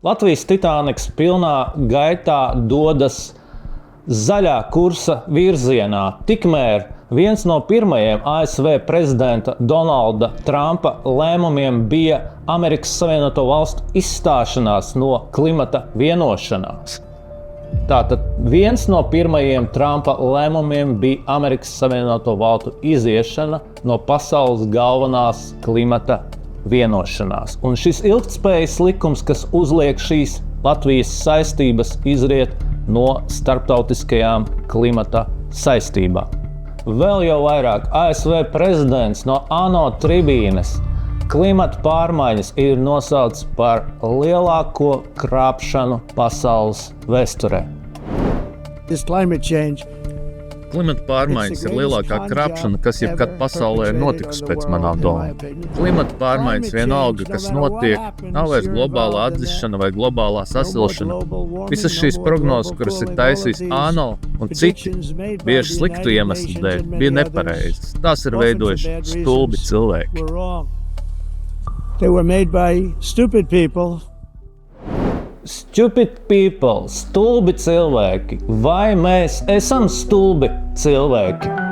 Latvijas Titaniks pilnā gaitā dodas zaļā kursa virzienā. Tikmēr viens no pirmajiem ASV prezidenta Donalda Trumpa lēmumiem bija Amerikas Savienoto Valstu izstāšanās no klimata vienošanās. Tātad viens no pirmajiem Trumpa lēmumiem bija Amerikas Savienoto Valstu iziešana no pasaules galvenās klimata vienošanās. Un šis ilgtspējas likums, kas uzliek šīs Latvijas saistības, izriet no starptautiskajām klimata saistībām. Vēl jau vairāk ASV prezidents no ANO tribīnes klimata pārmaiņas ir nosaucis par lielāko krāpšanu pasaules vēsturē. Klimata pārmaiņas ir lielākā krāpšana, kas jebkad pasaulē ir notikusi pēc manām domām. Klimata pārmaiņas vienalga, kas notiek, nav vairs globālā atdzišana vai globālā sasilšana. Visas šīs prognozes, kuras ir taisījis ANO un citi, bieži sliktu iemeslu dēļ, bija nepareizas. Tās ir veidojuši stulbi cilvēki. They were made by stupid people. Stupid people, stulbi cilvēki. Vai mēs esam stulbi cilvēki?